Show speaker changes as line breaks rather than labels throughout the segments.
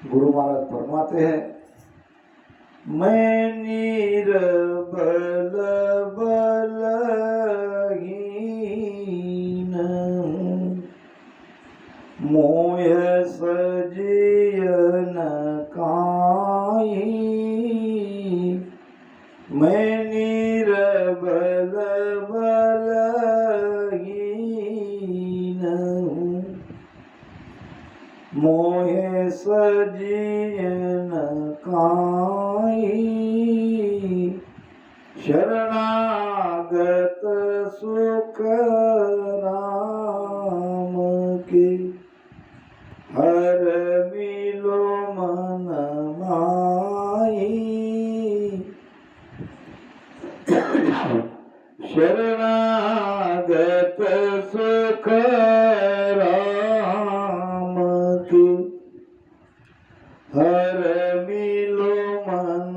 गुरु महाराज फरमाते हैं, मैं निर्बल बलहीन मोह सजिय न काई। मैं निर्बल बलहीन मोहे सजिय न काई। शरणागत सुख राम के हर मिलो मन माई। शरणागत सुख राम के हर मिलो मन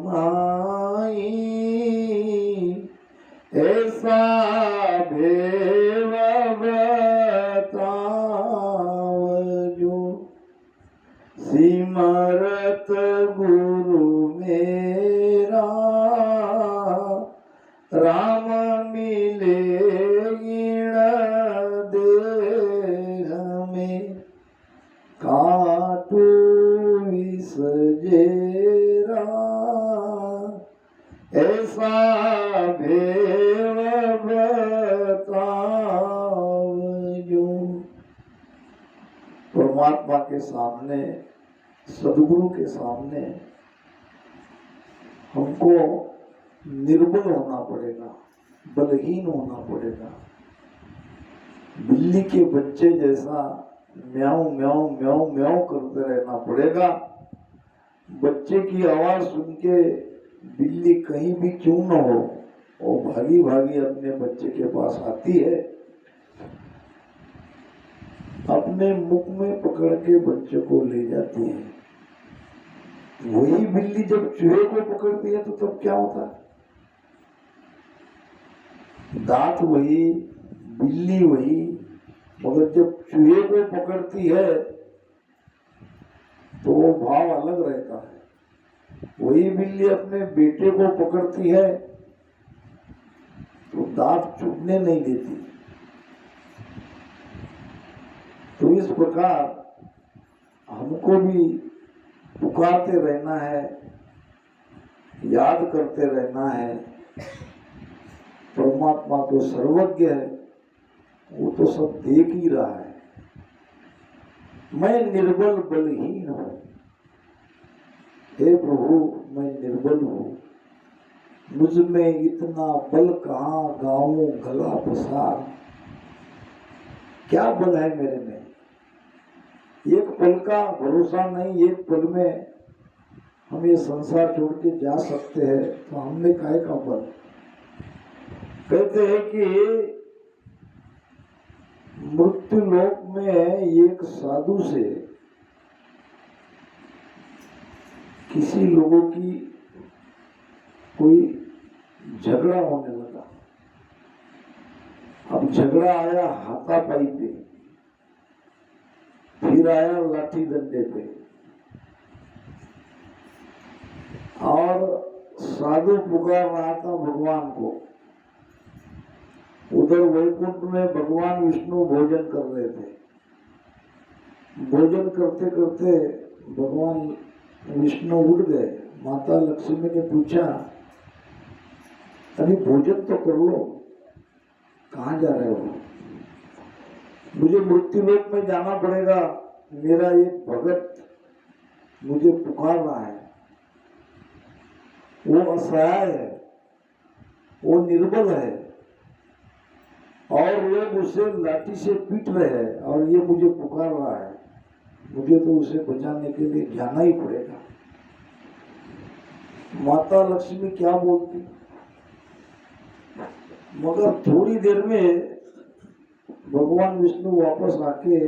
माई। ऐसा भेव बताव जो सिमरत गुरु मेरा। राम मिले ईण देह में काटू विष जेरा। ऐसा भेव बताव जो। परमात्मा के सामने, सदगुरु के सामने हमको निर्बल होना पड़ेगा, बलहीन होना पड़ेगा। बिल्ली के बच्चे जैसा म्याऊं म्याऊं म्याऊं म्याऊं करते रहना पड़ेगा। बच्चे की आवाज सुन के बिल्ली कहीं भी क्यों न हो, वो भागी भागी अपने बच्चे के पास आती है, अपने मुख में पकड़ के बच्चे को ले जाती है। वही बिल्ली जब चूहे को पकड़ती है तो तब क्या होता है? दांत वही, बिल्ली वही, मगर जब चूहे को पकड़ती है तो वो भाव अलग रहता है। वही बिल्ली अपने बेटे को पकड़ती है तो दांत चुभने नहीं देती। तो इस प्रकार हमको भी पुकारते रहना है, याद करते रहना है। परमात्मा तो सर्वज्ञ है, वो तो सब देख ही रहा है। मैं निर्बल बलहीन हूं, हे प्रभु मैं निर्बल हूं, मुझ में इतना बल कहाँ गाऊं गला पसार। क्या बल है मेरे में? एक पल का भरोसा नहीं, एक पल में हम ये संसार छोड़ के जा सकते हैं, तो हमने काहे का बल? कहते हैं कि मृत्यु लोक में एक साधु से किसी लोगों की कोई झगड़ा होने लगा। अब झगड़ा आया हाथापाई पे, फिर आया लाठी डंडे पे, और साधु पुकार रहा था भगवान को। उधर वैकुंठ में भगवान विष्णु भोजन कर रहे थे। भोजन करते करते भगवान विष्णु उठ गए। माता लक्ष्मी ने पूछा, अभी भोजन तो कर लो, कहाँ जा रहे हो? मुझे मृत्यु लोक में जाना पड़ेगा, मेरा एक भगत मुझे पुकार रहा है। वो असहाय है, वो निर्बल है, और लोग उसे लाठी से पीट रहे हैं, और ये मुझे पुकार रहा है। मुझे तो उसे बचाने के लिए जाना ही पड़ेगा। माता लक्ष्मी क्या बोलती, मगर थोड़ी देर में भगवान विष्णु वापस आके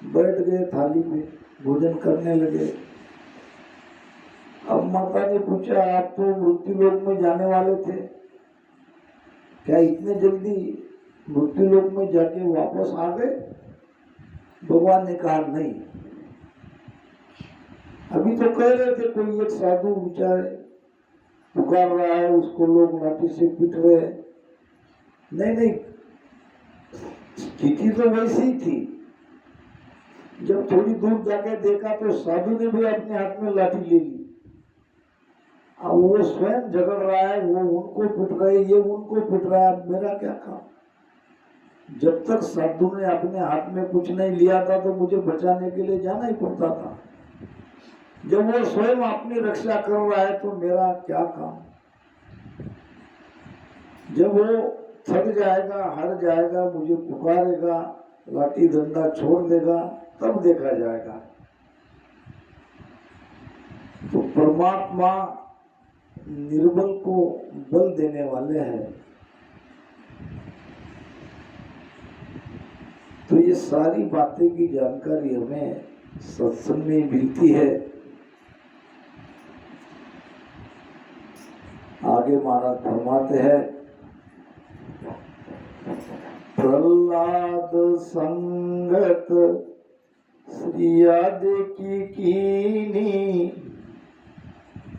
बैठ गए, थाली में भोजन करने लगे। अब माता ने पूछा, आप तो मृत्यु लोक में जाने वाले थे, क्या इतने जल्दी मृत्यु लोक में जाके वापस आ गए? भगवान ने कहा, नहीं, अभी तो कह रहे थे कोई एक साधु बेचारे पुकार रहा है, उसको लोग लाठी से पीट रहे हैं। नहीं नहीं, स्थिति तो वैसी ही थी। जब थोड़ी दूर जाके देखा तो साधु ने भी अपने हाथ में लाठी ले ली। अब वो स्वयं झगड़ रहा है, वो उनको पीट रहे, ये उनको पीट रहा है, अब मेरा क्या काम। जब तक साधु ने अपने हाथ में कुछ नहीं लिया था तो मुझे बचाने के लिए जाना ही पड़ता था। जब वो स्वयं अपनी रक्षा कर रहा है तो मेरा क्या काम। जब वो थक जाएगा, हार जाएगा, मुझे पुकारेगा, लाठी डंडा छोड़ देगा, तब देखा जाएगा। तो परमात्मा निर्बल को बल देने वाले हैं। तो ये सारी बातें की जानकारी हमें सत्संग में मिलती है। आगे महाराज फरमाते हैं, प्रहलाद संगत श्री आदि की कीनी,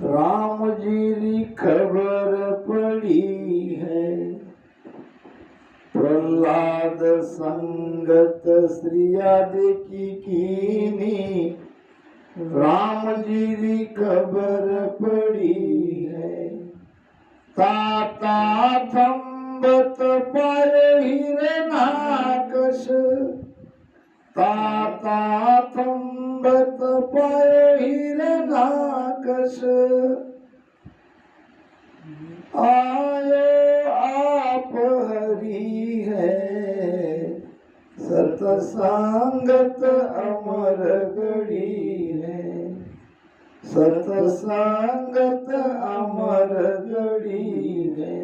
राम जी री खबर पड़ी है। प्रहलाद संगत श्री आदि की कीनी, राम जी री खबर पड़ी है। ताता थंबत पाए हिरणाकश, ताता थंबत पाए हिरणाकश, आयो आप हरि है, सतसंगत अमर गढ़ी है, सतसंगत अमर गढ़ी है।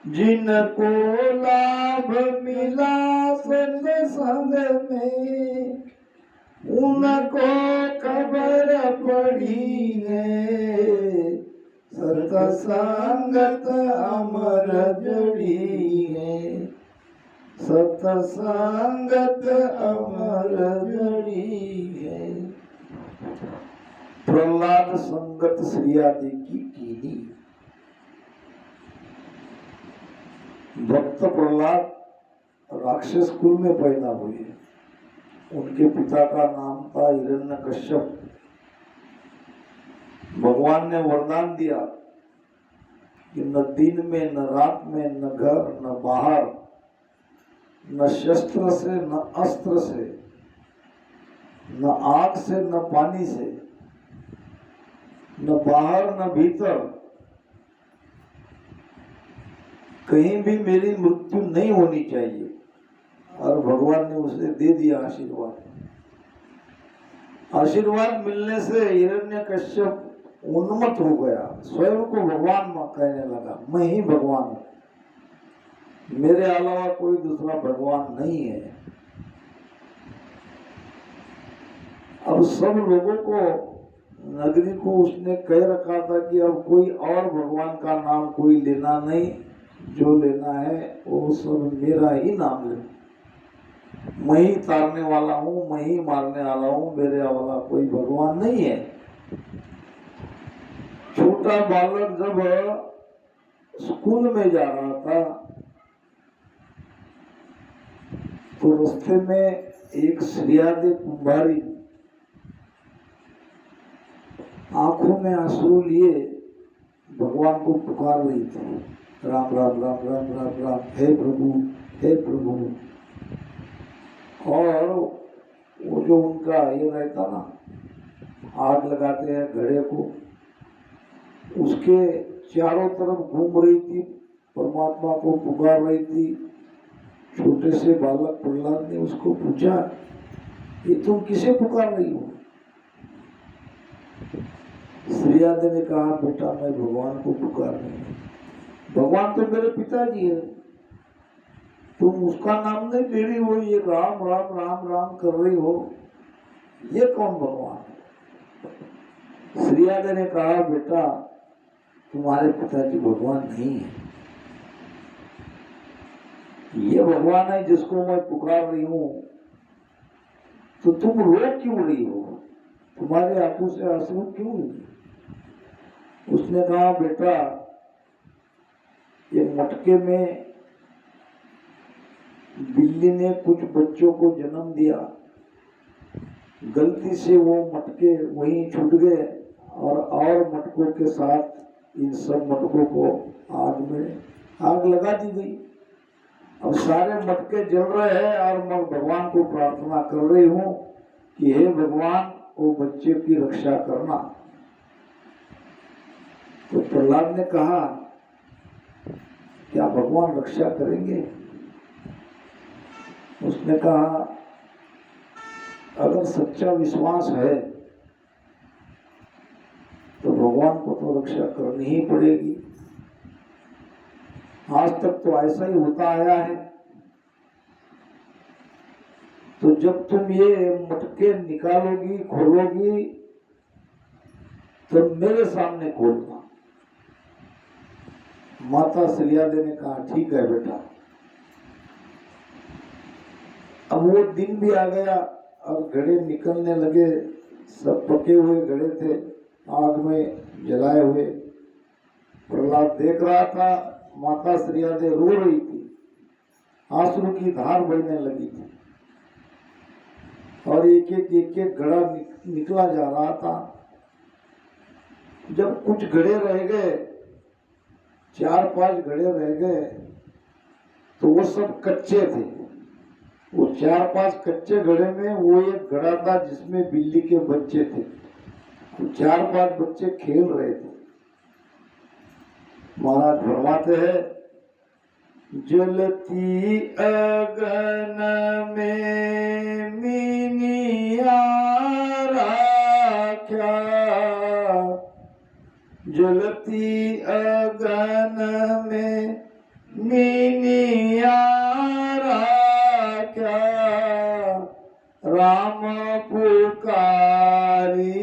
जिनको लाभ मिला सत्संग में, उनको खबर पड़ी है, सतसंगत अमर गढ़ी है, सतसंगत अमर गढ़ी है। प्रहलाद संगत श्री आदि की कीनी। भक्त प्रहलाद राक्षस कुल में पैदा हुए। उनके पिता का नाम था हिरण्यकश्यप। भगवान ने वरदान दिया कि न दिन में, न रात में, न घर, न बाहर, न शस्त्र से, न अस्त्र से, न आग से, न पानी से, न बाहर न भीतर, कहीं भी मेरी मृत्यु नहीं होनी चाहिए। और भगवान ने उसे दे दिया आशीर्वाद। आशीर्वाद मिलने से हिरण्यकश्यप उन्मत्त हो गया, स्वयं को भगवान कहने लगा, मैं ही भगवान हूँ, मेरे अलावा कोई दूसरा भगवान नहीं है। अब सब लोगों को, नगरी को उसने कह रखा था कि अब कोई और भगवान का नाम कोई लेना नहीं, जो लेना है वो सब मेरा ही नाम ले। मैं ही तारने वाला हूँ, मैं ही मारने वाला हूँ, मेरे वाला कोई भगवान नहीं है। छोटा बालक जब स्कूल में जा रहा था तो रास्ते में एक श्रीयादी कुंभारी आंखों में आंसू लिए भगवान को पुकार रही थी, राम राम राम राम राम राम, हे प्रभु हे प्रभु। और वो जो उनका ये रहता ना, आग लगाते हैं घड़े को, उसके चारों तरफ घूम रही थी, परमात्मा को पुकार रही थी। छोटे से बालक प्रहलाद ने उसको पूछा, ये तुम किसे पुकार रही हो? श्रीयादी ने कहा, बेटा मैं भगवान को पुकार रही हूँ। भगवान तो मेरे पिताजी है, तुम उसका नाम नहीं ले रही हो, ये राम राम राम राम कर रही हो, ये कौन भगवान है? श्रीयादी ने कहा, बेटा तुम्हारे पिताजी भगवान नहीं है, ये भगवान है जिसको मैं पुकार रही हूँ। तो तुम रो क्यों रही हो? तुम्हारे आंखों से आंसू क्यों नहीं? उसने कहा, बेटा ये मटके में बिल्ली ने कुछ बच्चों को जन्म दिया, गलती से वो मटके वहीं छूट गए और मटकों के साथ इन सब मटकों को आग लगा दी गई। अब सारे मटके जल रहे हैं और मैं भगवान को प्रार्थना कर रही हूँ कि हे भगवान वो बच्चे की रक्षा करना। तो प्रहलाद ने कहा, क्या भगवान रक्षा करेंगे? उसने कहा, अगर सच्चा विश्वास है तो भगवान को तो रक्षा करनी ही पड़ेगी। आज तक तो ऐसा ही होता आया है। तो जब तुम ये मटके निकालोगी, खोलोगी, तो मेरे सामने खोलना। माता सलियादे ने कहा, ठीक है बेटा। अब वो दिन भी आ गया और घड़े निकलने लगे। सब पके हुए घड़े थे, आग में जलाए हुए। प्रहलाद देख रहा था, माता सलियादे रो रही थी, आंसू की धार बहने लगी थी और एक एक घड़ा निकला जा रहा था। जब कुछ घड़े रह गए, 4-5 घड़े रह गए, तो वो सब कच्चे थे। वो 4-5 कच्चे घड़े में वो एक घड़ा था जिसमें बिल्ली के बच्चे थे। तो 4-5 बच्चे खेल रहे थे। महाराज फरमाते हैं, जलती अगन में मिनिया राख्या, जलती अगन में मिनिया राख्या, राम पुकारी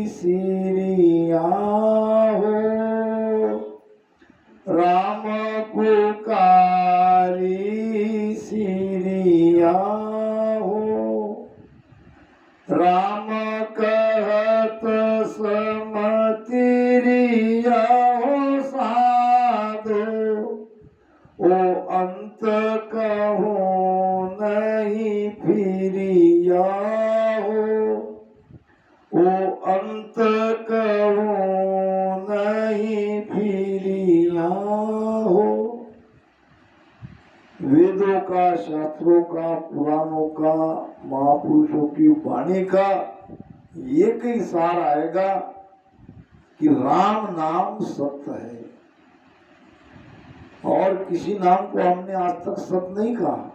सिरिया हो, राम पुकारी सिरिया हो, राम कहत समतिरिया हो साधो, ओ अंत कहो नहीं फिरिया हो, ओ अंत कहो नहीं फिरिया हो। वेदों का, शास्त्रों का, पुराणों का, महापुरुषों की वाणी का एक ही सार आएगा कि राम नाम सत्य है। और किसी नाम को हमने आज तक सत्य नहीं कहा।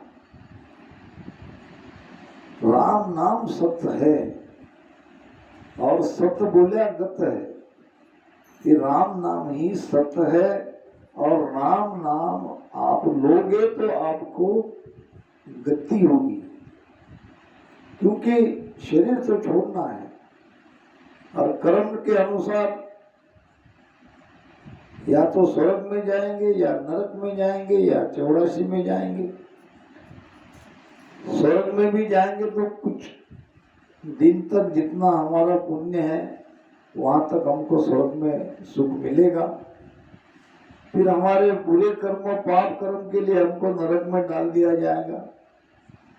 राम नाम सत्य है और सत्य बोलिया गत है कि राम नाम ही सत्य है। और राम नाम आप लोगे तो आपको गति होगी, क्योंकि शरीर तो छोड़ना है और कर्म के अनुसार या तो स्वर्ग में जाएंगे या नरक में जाएंगे या 84 में जाएंगे। स्वर्ग में भी जाएंगे तो कुछ दिन तक जितना हमारा पुण्य है वहां तक हमको स्वर्ग में सुख मिलेगा। फिर हमारे बुरे कर्म, पाप कर्म के लिए हमको नरक में डाल दिया जाएगा।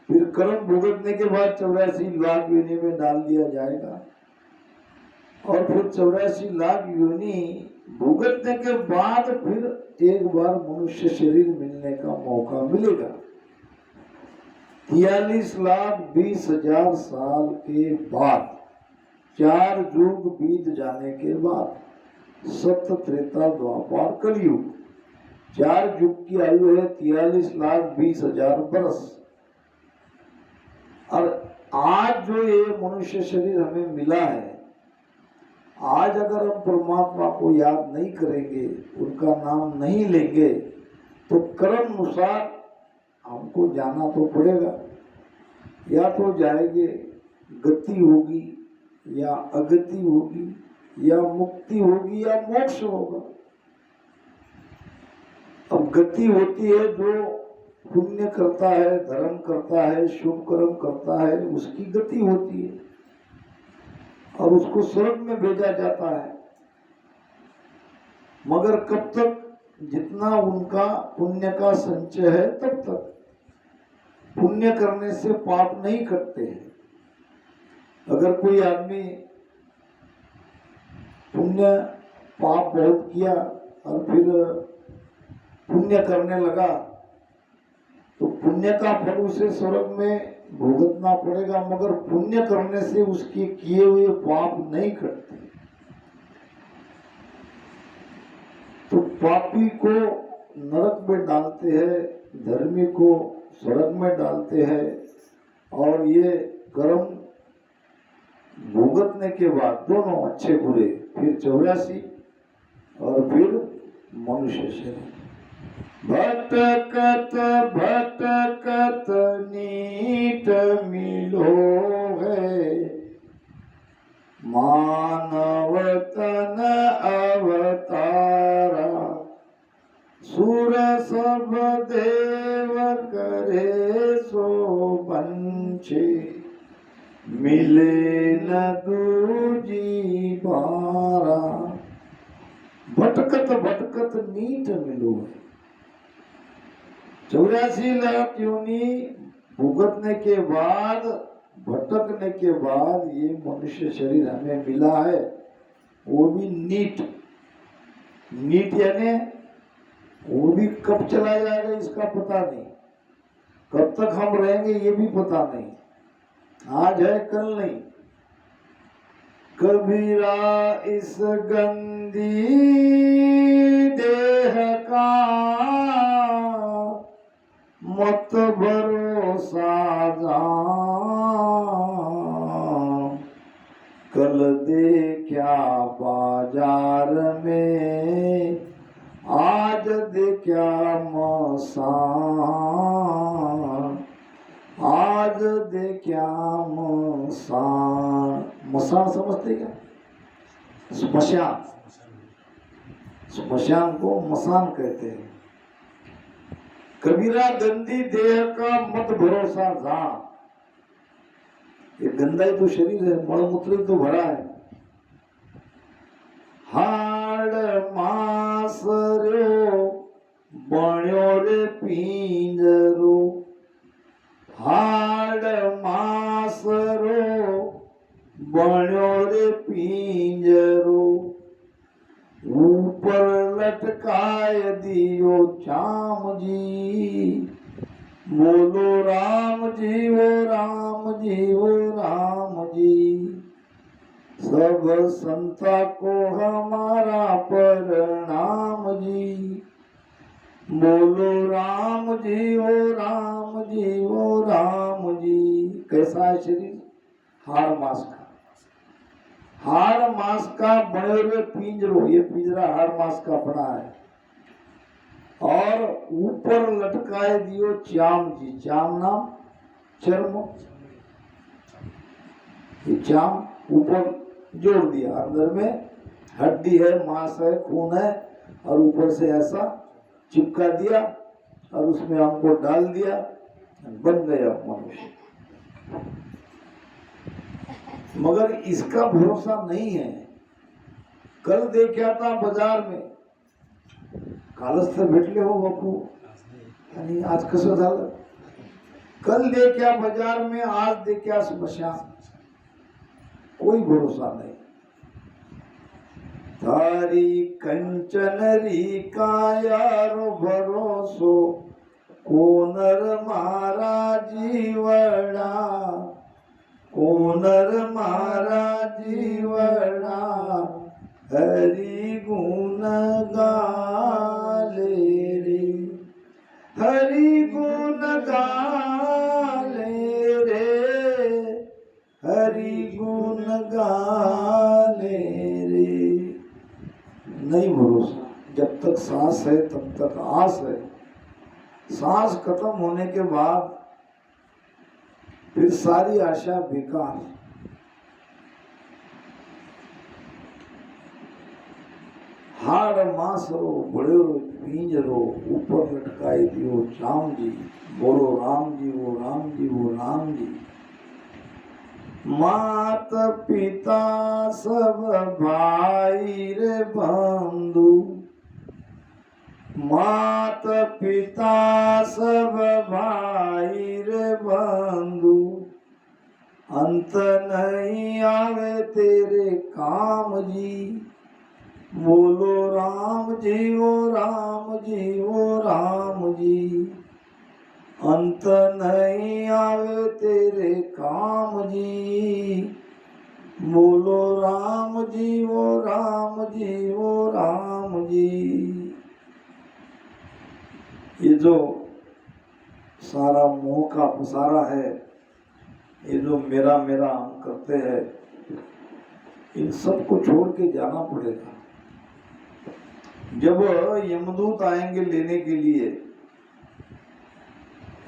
फिर कर्म भुगतने के बाद 84 लाख योनि में डाल दिया जाएगा और फिर 84 लाख योनि भुगतने के बाद फिर एक बार मनुष्य शरीर मिलने का मौका मिलेगा। 43,20,000 साल के बाद, 4 युग बीत जाने के बाद, सत्य, त्रेता, द्वापर, कलयुग, 4 युग की आयु है 43,20,000 वर्ष। और आज जो ये मनुष्य शरीर हमें मिला है, आज अगर हम परमात्मा को याद नहीं करेंगे, उनका नाम नहीं लेंगे, तो कर्म अनुसार हमको जाना तो पड़ेगा। या तो जाएंगे, गति होगी या अगति होगी, या मुक्ति होगी या मोक्ष होगा। अब गति होती है जो पुण्य करता है, धर्म करता है, शुभ कर्म करता है, उसकी गति होती है। और उसको स्वर्ग में भेजा जाता है। मगर कब तक? जितना उनका पुण्य का संचय है तब तक। पुण्य करने से पाप नहीं कटते हैं। अगर कोई आदमी पुण्य पाप बहुत किया और फिर पुण्य करने लगा तो पुण्य का फल उसे स्वर्ग में भुगतना पड़ेगा, मगर पुण्य करने से उसके किए हुए पाप नहीं कटते। तो पापी को नरक में डालते हैं, धर्मी को स्वर्ग में डालते हैं। और ये कर्म भुगतने के बाद दोनों अच्छे बुरे, फिर 84 और फिर मनुष्य शरीर। भटकत भटकत नीट मिलो है, मानव तन अवतारा। सुर सब देव करे सो बंछे, मिले न दूजी बारा। भटकत भटकत नीट मिलो है। 84 लाख योनि भुगतने के बाद, भटकने के बाद ये मनुष्य शरीर हमें मिला है, वो भी नीट। नीट यानी वो भी कब चला जाएगा इसका पता नहीं, कब तक हम रहेंगे ये भी पता नहीं, आज है कल नहीं। कबीरा इस गंदी देह का मत भरोसा जान, कल देखा बाजार में, आज देखा मसान, आज देखा मसान। मसान समझते क्या? स्मशान। स्मशान को मसान कहते हैं। कबीरा गंदी देह का मत भरोसा जान। ये गंदा ही तो शरीर है, मलमूत्र तो भरा है। हाड़ मास रो बण्यो रे पिंजरो, हाड़ मास रो बण्यो रे पिंजरो। ऊपर लटकाए दियो चाम जी, बोलो राम जी वो राम जी वो राम जी। सब संता को हमारा प्रणाम जी, बोलो राम जी वो राम जी वो राम जी। कैसा है शरीर? हाड़ मास का, हाड़ मास का बने हुए पिंजरो। ये पिंजरा हाड़ मास का बना है। और ऊपर लटकाए दियो चाम जी। चाम नाम चर्म, ये चाम ऊपर जोड़ दिया। अंदर में हड्डी है, मांस है, खून है, और ऊपर से ऐसा चिपका दिया और उसमें हमको डाल दिया, बन गया मनुष्य। मगर इसका भरोसा नहीं है। कल देखा था बाजार में, कालच तर भेटले हो बापू, आणि आज कसं झालं? कल देखा बाजार में, आज देखा स्मशान। कोई भरोसा नहीं। तारी कंचन री कायारो भरोसो, कोनर मारा जीवड़ा, कोनर मारा जीवड़ा। हरि गुण गाले रे, हरि गुण गाले रे, हरि गुण गाले रे। नहीं भरोसा। जब तक सांस है तब तक आस है। सांस खत्म होने के बाद फिर सारी आशा बेकार। हाड़ मास रो बड़े पिंजरो, ऊपर लटकाई दियो चाम जी, बोलो राम जी वो राम जी वो राम जी। मात पिता सब भाई रे बंधु, मात पिता सब भाई रे बंधु, अंत नहीं आवे तेरे काम जी। बोलो राम जी ओ राम जी ओ राम जी, अंत नहीं आवे तेरे काम जी। बोलो राम जी ओ राम जी ओ राम जी। ये जो सारा मोह का पसारा है, ये जो मेरा मेरा हम करते हैं, इन सब को छोड़ के जाना पड़ेगा। जब यमदूत आएंगे लेने के लिए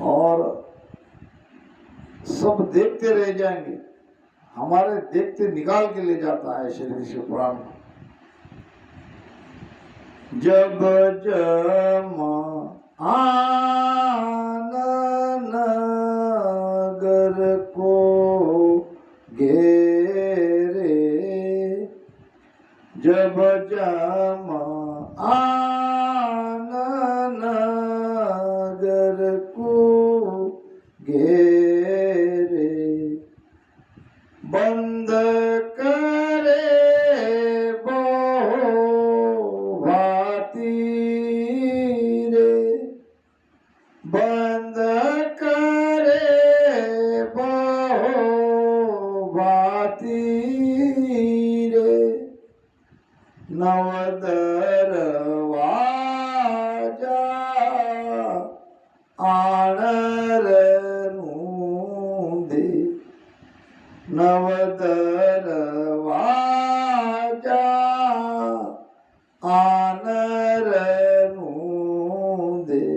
और सब देखते रह जाएंगे, हमारे देखते निकाल के ले जाता है शरीर से प्राण। जब जमा आनन नगर को घेरे, जब जमा आनन नगर को घेरे, बंद करे बो भाती रे, बंद करे बो भाती रे, नव दरवाजा आणर रूंदे, नव दरवाजा आनर रूंदे,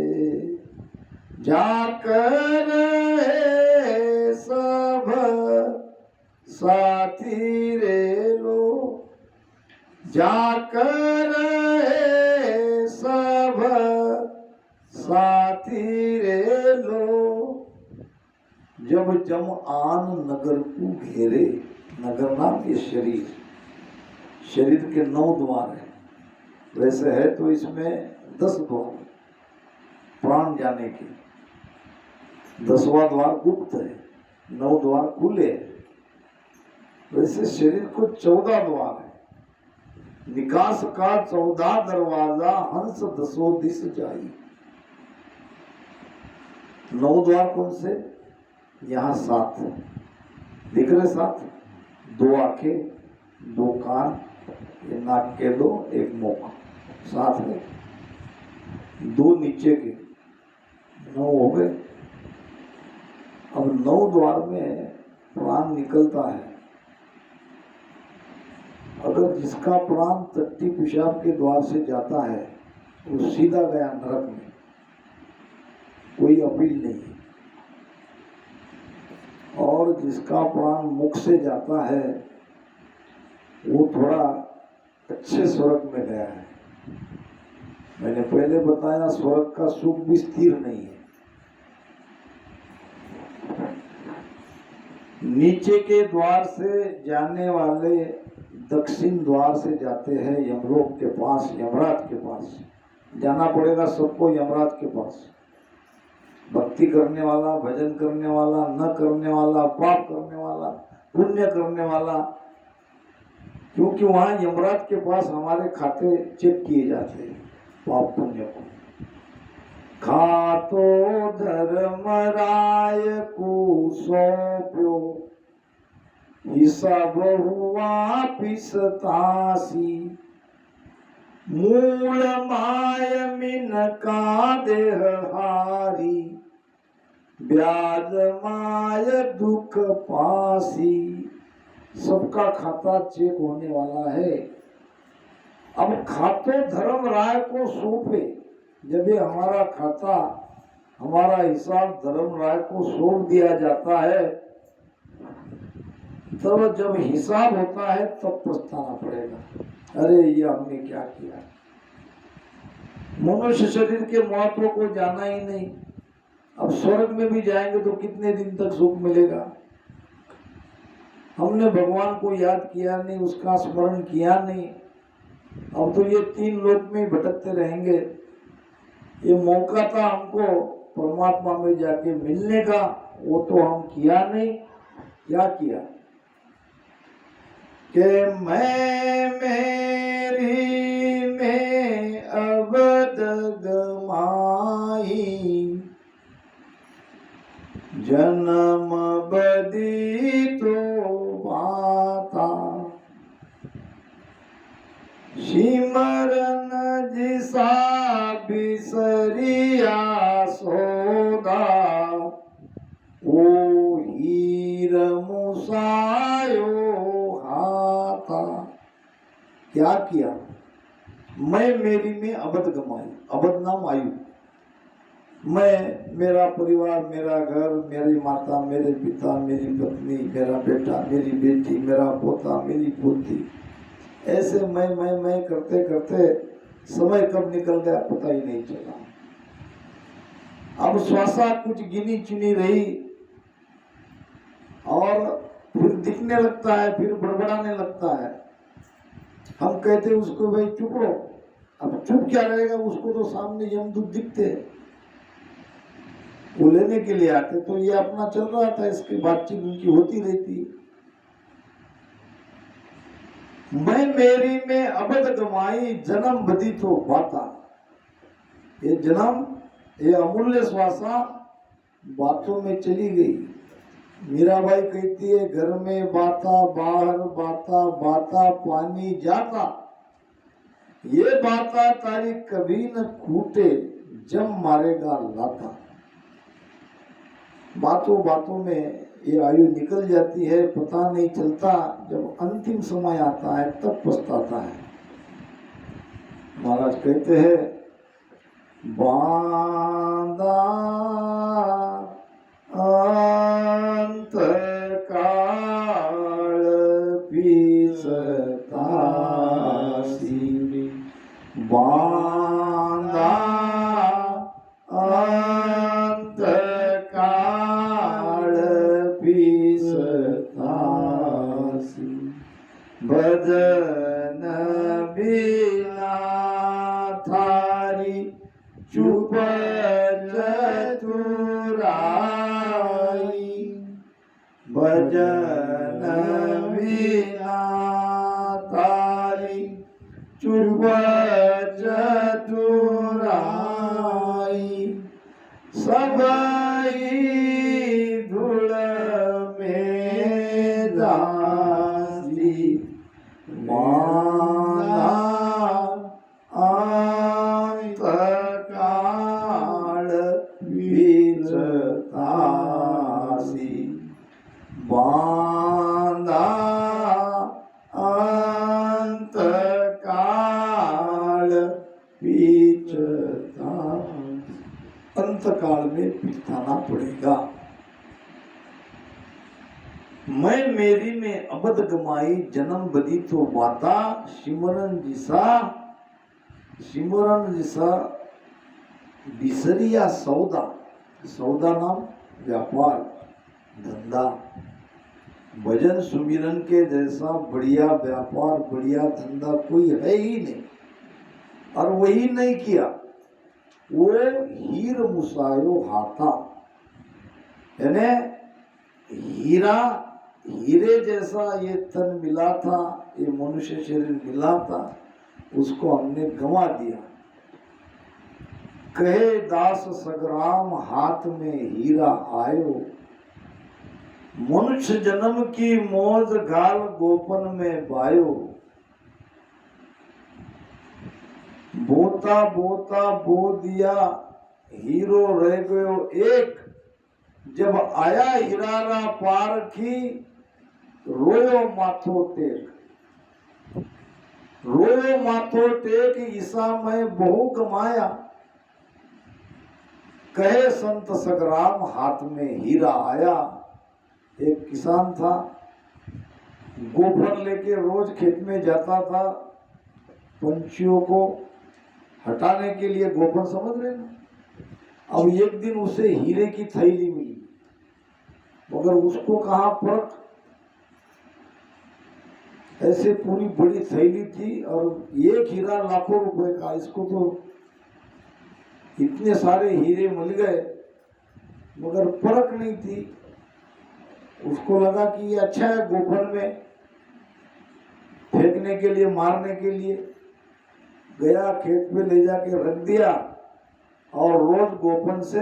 जाकर है सब साथी रे लो, जाकर है सब साथी रे लो। जब जम आन नगर को घेरे, नगर नाम ये शरीर, शरीर के 9 द्वार है। वैसे है तो इसमें 10 द्वार प्राण जाने के, 10वां द्वार गुप्त है, 9 द्वार खुले हैं। वैसे शरीर को 14 द्वार है। निकास का 14 दरवाजा, हंस 10 दिस जाई। 9 द्वार कौन से? यहाँ 7 दिख रहे, 7, 2 आंखें, 2 कान, ये नाक के 2, 1 मुख, 7 है। 2 नीचे के, 9 हो गए। अब 9 द्वार में प्राण निकलता है। अगर जिसका प्राण टट्टी पेशाब के द्वार से जाता है वो सीधा गया नरक में, कोई अपील नहीं। और जिसका प्राण मुख से जाता है वो थोड़ा अच्छे स्वर्ग में गया है। मैंने पहले बताया स्वर्ग का सुख भी स्थिर नहीं है। नीचे के द्वार से जाने वाले दक्षिण द्वार से जाते हैं यमलोक के पास, यमराज के पास जाना पड़ेगा सबको। यमराज के पास भक्ति करने वाला, भजन करने वाला, न करने वाला, पाप करने वाला, पुण्य करने वाला, क्योंकि वहां यमराज के पास हमारे खाते चेक किए जाते हैं पाप पुण्य को। खातो धर्मराय को सौंप्यो, हिसाब हुआ पिसतासी, मूल माय मिन का देह हारी, ब्याज माय दुख पासी। सबका खाता चेक होने वाला है। अब खातो धर्म राय को सौंपे, जब ये हमारा खाता, हमारा हिसाब धर्म राय को सौंप दिया जाता है, तब जब हिसाब होता है तब पछताना पड़ेगा, अरे ये हमने क्या किया। मनुष्य शरीर के महत्व को जाना ही नहीं। अब स्वर्ग में भी जाएंगे तो कितने दिन तक सुख मिलेगा। हमने भगवान को याद किया नहीं, उसका स्मरण किया नहीं, अब तो ये 3 लोक में भटकते रहेंगे। ये मौका था हमको परमात्मा में जाके मिलने का, वो तो हम किया नहीं। क्या किया कि मैं मेरी में अबद गमाई, जन्म बदी तो बाता, सिमरन जिसा बिसरिया सोदा, ओ हीर मुसायो हाथा। क्या किया? मैं मेरी में अबद गमाई, अबद नाम आयु। मैं, मेरा परिवार, मेरा घर, मेरी माता, मेरे पिता, मेरी पत्नी, मेरा बेटा, मेरी बेटी, मेरा पोता, मेरी पोती, ऐसे मैं करते करते समय कब निकल गया पता ही नहीं चला। अब श्वासा कुछ गिनी चुनी रही और फिर दिखने लगता है, फिर बड़बड़ाने लगता है। हम कहते उसको भाई चुप रहो, अब चुप क्या रहेगा, उसको तो सामने यमदूत दिखते हैं, वो लेने के लिए आते, तो ये अपना चल रहा था, इसकी बातचीत उनकी होती रहती। मैं मेरी में अबद गमाई, जन्म बदी तो बाता। ये जन्म, ये अमूल्य श्वासा बातों में चली गई। मीराबाई कहती है, घर में बाता, बाहर बाता, बाता पानी जाता, ये बाता तारी कभी न खूटे, जम मारेगा लाता। बातों बातों में ये आयु निकल जाती है, पता नहीं चलता, जब अंतिम समय आता है तब पछताता है। महाराज कहते हैं, बांधा अंत काल पीसतासी, बांधा अंत काल पीसतासी, भजन बिना थारी चुप चतुराई, भजन बिना तारी चुप चतुराई, सबई धूल में दासी, माना अंत काल बीचतासी, बांधा अंत काल बीचता। अंत काल में बिताना पड़ेगा। मैं मेरी में अबद गमाई, जन्म बदी तो बाता, सिमरन जिसा बिसरिया सौदा। सौदा नाम व्यापार धंधा। भजन सुमिरन के जैसा बढ़िया व्यापार, बढ़िया धंधा कोई है ही नहीं, और वही नहीं किया। वो हीर मुसायो हाथा, यानी हीरा, हीरे जैसा ये तन मिला था, ये मनुष्य शरीर मिला था, उसको हमने गंवा दिया। कहे दास सग्राम, हाथ में हीरा आयो, मनुष्य जन्म की मौज गाल गोपन में बायो, बोता बोता बो दिया, हीरो रह गयो एक, जब आया हिरारा पार की, रोयो माथो टेक, रोयो माथो टेक, ईसा मैं बहु कमाया। कहे संत सग्राम, हाथ में हीरा आया। एक किसान था, गोबर लेके रोज खेत में जाता था, पंछियों को हटाने के लिए, गोबर समझ रहे ना। अब एक दिन उसे हीरे की थैली मिली, मगर उसको कहा परख, ऐसे पूरी बड़ी थैली थी और एक हीरा लाखों रुपए का। इसको तो इतने सारे हीरे मिल गए मगर परख नहीं थी। उसको लगा कि ये अच्छा है गोफन में फेंकने के लिए, मारने के लिए। गया खेत पे ले जाके रख दिया और रोज गोफन से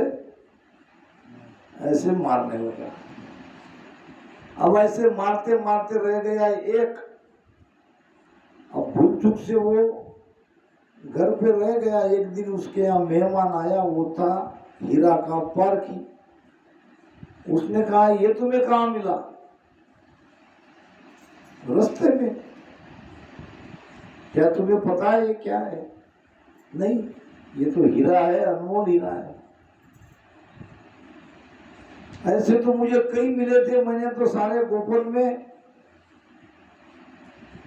ऐसे मारने लगा। अब ऐसे मारते मारते रह गया एक। अब भूल चूक से वो घर पे रह गया। एक दिन उसके यहाँ मेहमान आया, वो था हीरा का पारखी। उसने कहा ये तुम्हें कहाँ मिला? रास्ते में। क्या तुम्हें पता है ये क्या है? नहीं, ये तो हीरा है, अनमोल हीरा है। ऐसे तो मुझे कई मिले थे, मैंने तो सारे गोफन में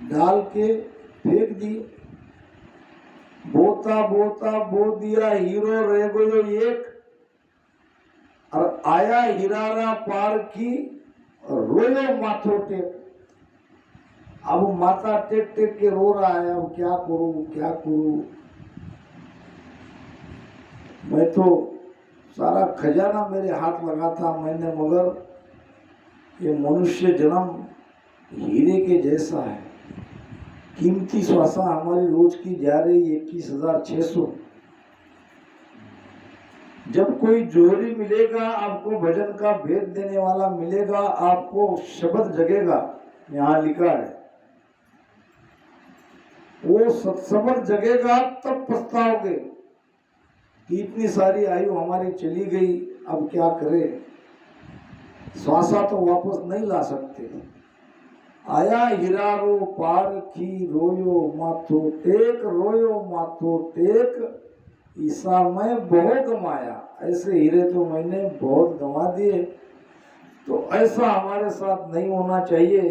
डाल के फेंक दिए। बोता बोता बो दिया, हीरो रह गयो एक। और आया हीरारा पार की, रोयो माथो टेक। अब माथा टेक टेक के रो रहा है, अब क्या करूं क्या करूं। मैं तो सारा खजाना मेरे हाथ लगा था मैंने, मगर ये मनुष्य जन्म हीरे के जैसा है। कीमती श्वासा हमारी रोज की जा रही 21,600। जब कोई जोहरी मिलेगा, आपको भजन का भेद देने वाला मिलेगा, आपको शब्द जगेगा। यहाँ लिखा है वो सत्सबद जगेगा, तब पछताओगे कि इतनी सारी आयु हमारी चली गई, अब क्या करें। श्वासा तो वापस नहीं ला सकते। आया हीरारो पार की, रोयो माथो टेक, रोयो माथो टेक। ईसा मैं बहुत गमाया। ऐसे हीरे तो मैंने बहुत गंवा दिए। तो ऐसा हमारे साथ नहीं होना चाहिए।